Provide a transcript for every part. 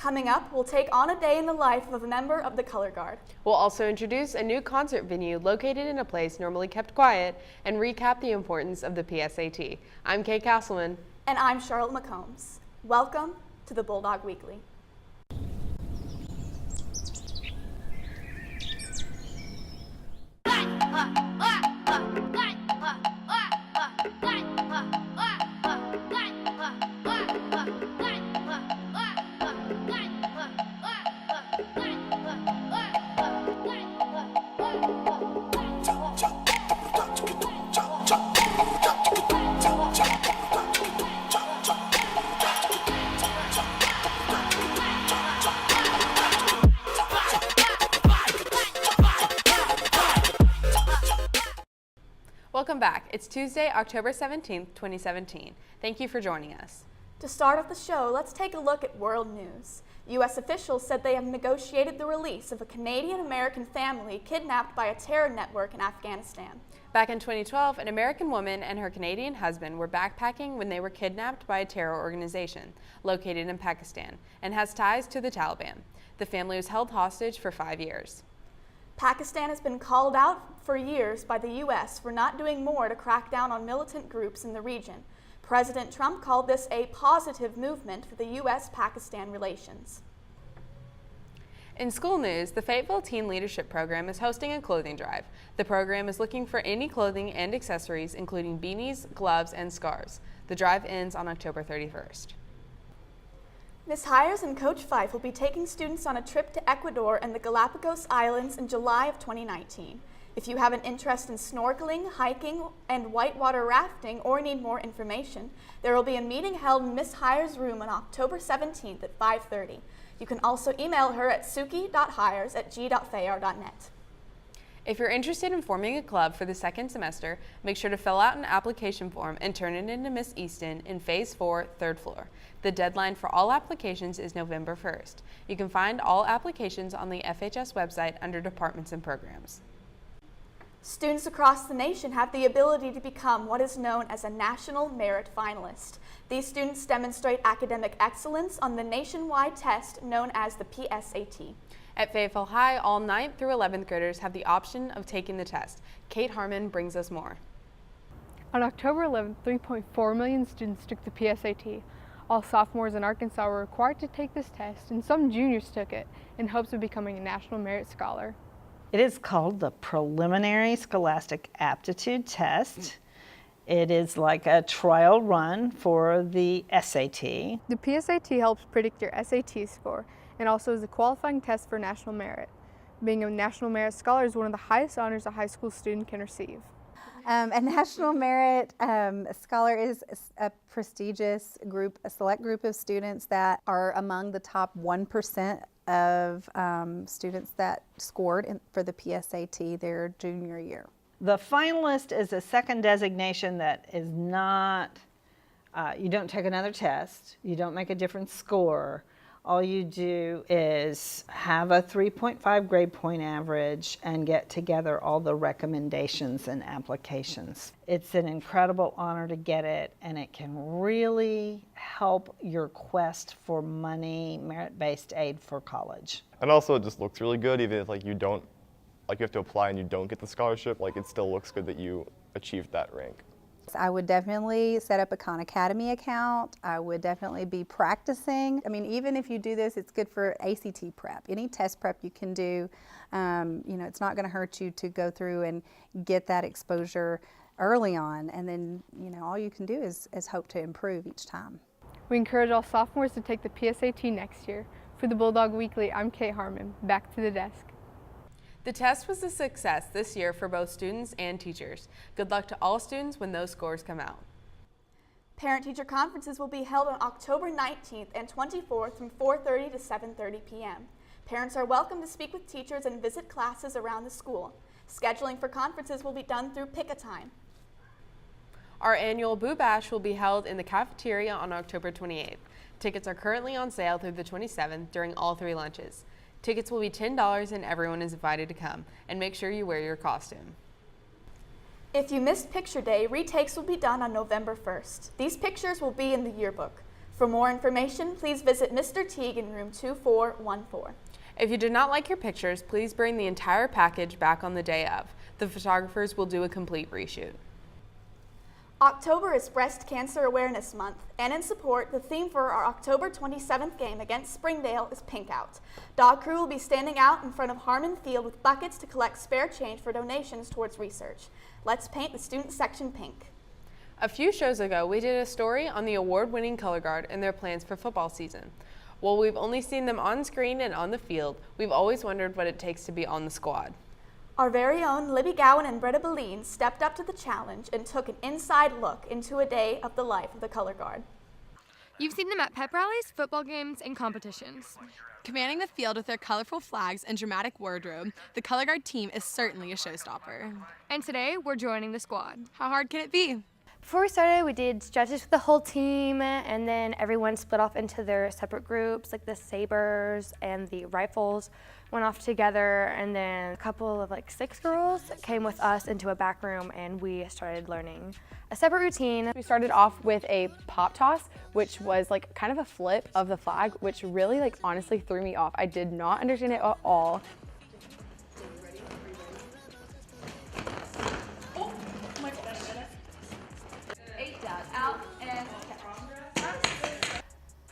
Coming up, we'll take on a day in the life of a member of the Color Guard. We'll also introduce a new concert venue located in a place normally kept quiet and recap the importance of the PSAT. I'm Kay Castleman. And I'm Charlotte McCombs. Welcome to the Bulldog Weekly. Welcome back. It's Tuesday, October 17th, 2017. Thank you for joining us. To start off the show, let's take a look at world news. U.S. officials said they have negotiated the release of a Canadian-American family kidnapped by a terror network in Afghanistan. Back in 2012, an American woman and her Canadian husband were backpacking when they were kidnapped by a terror organization located in Pakistan and has ties to the Taliban. The family was held hostage for 5 years. Pakistan has been called out for years by the U.S. for not doing more to crack down on militant groups in the region. President Trump called this a positive movement for the U.S.-Pakistan relations. In school news, the Fayetteville Teen Leadership Program is hosting a clothing drive. The program is looking for any clothing and accessories, including beanies, gloves, and scarves. The drive ends on October 31st. Ms. Hires and Coach Fife will be taking students on a trip to Ecuador and the Galapagos Islands in July of 2019. If you have an interest in snorkeling, hiking, and whitewater rafting or need more information, there will be a meeting held in Ms. Hires' room on October 17th at 5:30. You can also email her at suki.hires@g.fayar.net. If you're interested in forming a club for the second semester, make sure to fill out an application form and turn it into Miss Easton in Phase 4, 3rd floor. The deadline for all applications is November 1st. You can find all applications on the FHS website under Departments and Programs. Students across the nation have the ability to become what is known as a National Merit Finalist. These students demonstrate academic excellence on the nationwide test known as the PSAT. At Fayetteville High, all 9th through 11th graders have the option of taking the test. Kate Harmon brings us more. On October 11th, 3.4 million students took the PSAT. All sophomores in Arkansas were required to take this test, and some juniors took it in hopes of becoming a National Merit Scholar. It is called the Preliminary Scholastic Aptitude Test. It is like a trial run for the SAT. The PSAT helps predict your SAT score and also is a qualifying test for National Merit. Being a National Merit Scholar is one of the highest honors a high school student can receive. A National Merit Scholar is a prestigious group, a select group of students that are among the top 1% of students that scored for the PSAT their junior year. The finalist is a second designation that is not, you don't take another test, you don't make a different score. All you do is have a 3.5 grade point average and get together all the recommendations and applications. It's an incredible honor to get it, and it can really help your quest for money, merit-based aid for college. And also it just looks really good, even if like you don't, like you have to apply and you don't get the scholarship, like it still looks good that you achieved that rank. I would definitely set up a Khan Academy account. I would definitely be practicing. I mean, even if you do this, it's good for ACT prep. Any test prep you can do, you know, it's not going to hurt you to go through and get that exposure early on. And then, you know, all you can do is hope to improve each time. We encourage all sophomores to take the PSAT next year. For the Bulldog Weekly, I'm Kate Harmon. Back to the desk. The test was a success this year for both students and teachers. Good luck to all students when those scores come out. Parent-teacher conferences will be held on October 19th and 24th from 4:30 to 7:30 p.m. Parents are welcome to speak with teachers and visit classes around the school. Scheduling for conferences will be done through Pick-a-Time. Our annual Boo Bash will be held in the cafeteria on October 28th. Tickets are currently on sale through the 27th during all 3 lunches. Tickets will be $10 and everyone is invited to come. And make sure you wear your costume. If you missed Picture Day, retakes will be done on November 1st. These pictures will be in the yearbook. For more information, please visit Mr. Teague in room 2414. If you did not like your pictures, please bring the entire package back on the day of. The photographers will do a complete reshoot. October is Breast Cancer Awareness Month, and in support, the theme for our October 27th game against Springdale is Pink Out. Dog Crew will be standing out in front of Harmon Field with buckets to collect spare change for donations towards research. Let's paint the student section pink. A few shows ago, we did a story on the award-winning color guard and their plans for football season. While we've only seen them on screen and on the field, we've always wondered what it takes to be on the squad. Our very own Libby Gowan and Britta Beline stepped up to the challenge and took an inside look into a day of the life of the color guard. You've seen them at pep rallies, football games, and competitions. Commanding the field with their colorful flags and dramatic wardrobe, the color guard team is certainly a showstopper. And today, we're joining the squad. How hard can it be? Before we started, we did stretches with the whole team, and then everyone split off into their separate groups, like the Sabres and the Rifles went off together, and then a couple of 6 girls came with us into a back room, and we started learning a separate routine. We started off with a pop toss, which was kind of a flip of the flag, which really honestly threw me off. I did not understand it at all.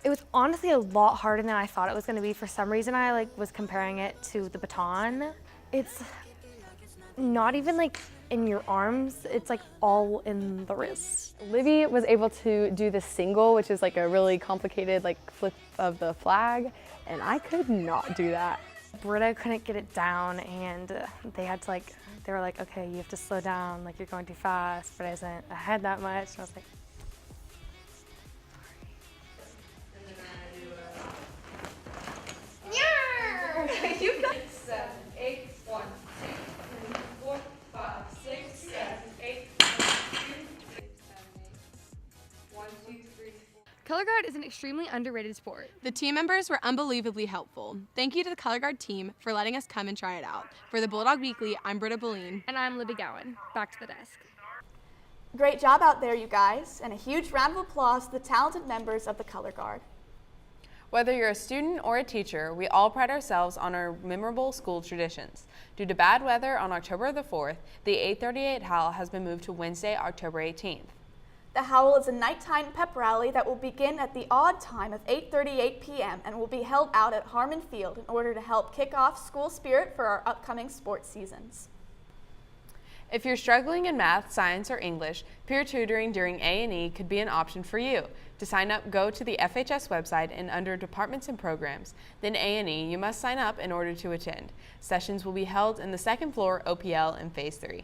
It was honestly a lot harder than I thought it was going to be. For some reason, I was comparing it to the baton. It's not even in your arms, it's all in the wrist. Libby was able to do the single, which is a really complicated flip of the flag, and I could not do that. Britta couldn't get it down, and they had to they were okay, you have to slow down, you're going too fast, but I wasn't ahead that much, and I was like, You got 7, 8, 1, 2, 3, 4, 5, 6, 7, 8, 1, 2, 3, 4. Color guard is an extremely underrated sport. The team members were unbelievably helpful. Thank you to the color guard team for letting us come and try it out. For the Bulldog Weekly, I'm Britta Beline. And I'm Libby Gowan. Back to the desk. Great job out there, you guys, and a huge round of applause to the talented members of the color guard. Whether you're a student or a teacher, we all pride ourselves on our memorable school traditions. Due to bad weather on October the 4th, the 8:38 Howl has been moved to Wednesday, October 18th. The Howl is a nighttime pep rally that will begin at the odd time of 8:38 p.m. and will be held out at Harmon Field in order to help kick off school spirit for our upcoming sports seasons. If you're struggling in math, science, or English, peer tutoring during A&E could be an option for you. To sign up, go to the FHS website and under Departments and Programs, then A&E, you must sign up in order to attend. Sessions will be held in the second floor OPL in Phase 3.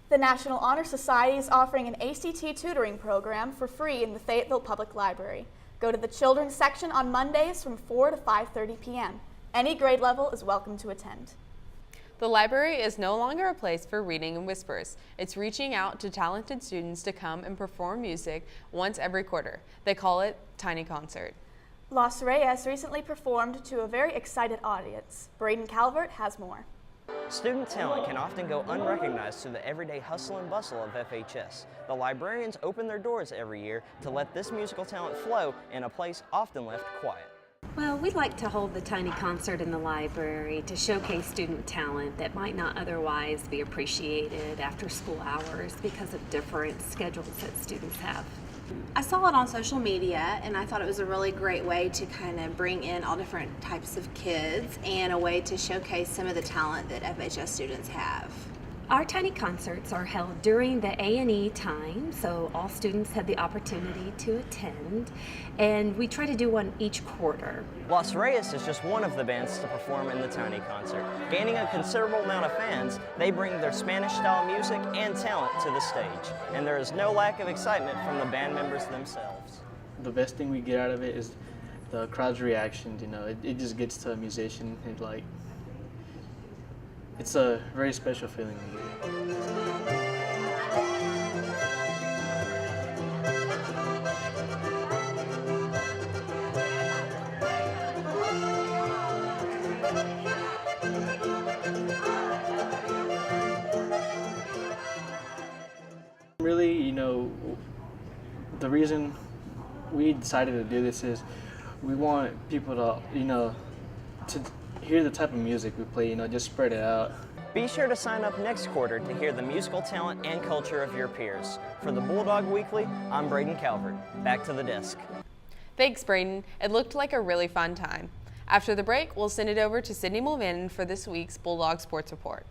The National Honor Society is offering an ACT tutoring program for free in the Fayetteville Public Library. Go to the children's section on Mondays from 4 to 5:30 p.m. Any grade level is welcome to attend. The library is no longer a place for reading and whispers. It's reaching out to talented students to come and perform music once every quarter. They call it Tiny Concert. Los Reyes recently performed to a very excited audience. Braden Calvert has more. Student talent can often go unrecognized through the everyday hustle and bustle of FHS. The librarians open their doors every year to let this musical talent flow in a place often left quiet. Well, we'd like to hold the Tiny Concert in the library to showcase student talent that might not otherwise be appreciated after school hours because of different schedules that students have. I saw it on social media and I thought it was a really great way to kind of bring in all different types of kids and a way to showcase some of the talent that FHS students have. Our Tiny Concerts are held during the A&E time, so all students have the opportunity to attend, and we try to do one each quarter. Los Reyes is just one of the bands to perform in the Tiny Concert. Gaining a considerable amount of fans, they bring their Spanish-style music and talent to the stage, and there is no lack of excitement from the band members themselves. The best thing we get out of it is the crowd's reaction. You know, it just gets to a musician. It's a very special feeling. Really, the reason we decided to do this is we want people to, to hear the type of music we play, just spread it out. Be sure to sign up next quarter to hear the musical talent and culture of your peers. For the Bulldog Weekly, I'm Braden Calvert. Back to the desk. Thanks, Braden. It looked like a really fun time. After the break, we'll send it over to Sydney Mulvannon for this week's Bulldog Sports Report.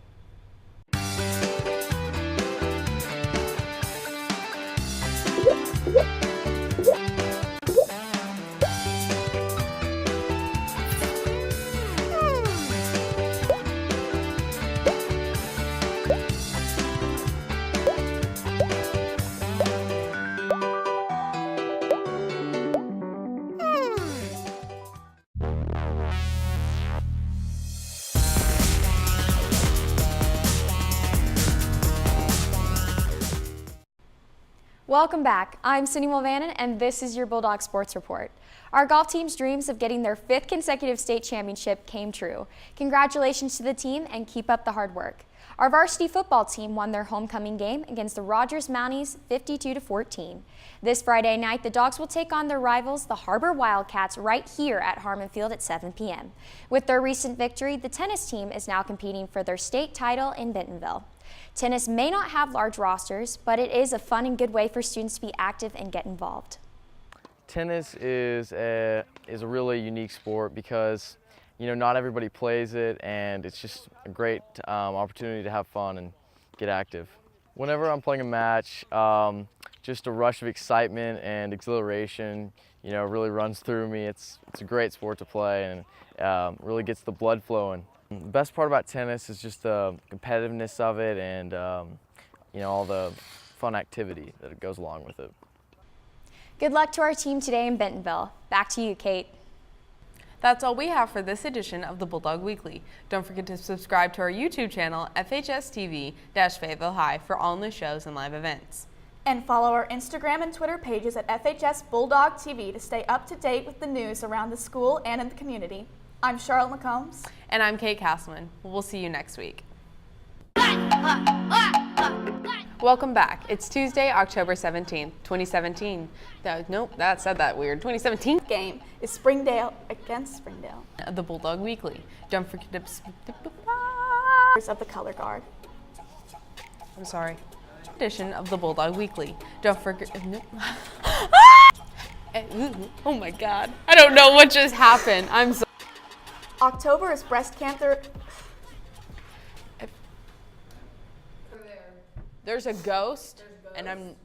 Welcome back. I'm Sydney Mulvannon, and this is your Bulldog Sports Report. Our golf team's dreams of getting their 5th consecutive state championship came true. Congratulations to the team, and keep up the hard work. Our varsity football team won their homecoming game against the Rogers Mounties 52-14. This Friday night, the Dogs will take on their rivals, the Harbor Wildcats, right here at Harmon Field at 7 p.m. With their recent victory, the tennis team is now competing for their state title in Bentonville. Tennis may not have large rosters, but it is a fun and good way for students to be active and get involved. Tennis is a really unique sport because, not everybody plays it, and it's just a great opportunity to have fun and get active. Whenever I'm playing a match, just a rush of excitement and exhilaration, really runs through me. It's a great sport to play, and really gets the blood flowing. The best part about tennis is just the competitiveness of it and all the fun activity that goes along with it. Good luck to our team today in Bentonville. Back to you, Kate. That's all we have for this edition of the Bulldog Weekly. Don't forget to subscribe to our YouTube channel, FHS TV-Fayetteville High, for all new shows and live events. And follow our Instagram and Twitter pages at FHS Bulldog TV to stay up to date with the news around the school and in the community. I'm Charlotte McCombs. And I'm Kate Castleman. We'll see you next week. Welcome back. It's Tuesday, October 17th, 2017. That said that weird. 2017 game is Springdale against Springdale. The Bulldog Weekly. Don't forget to of the color guard. I'm sorry. Edition of the Bulldog Weekly. Don't forget. Oh my God. I don't know what just happened. I'm sorry. October is breast cancer. There's a ghost, and I'm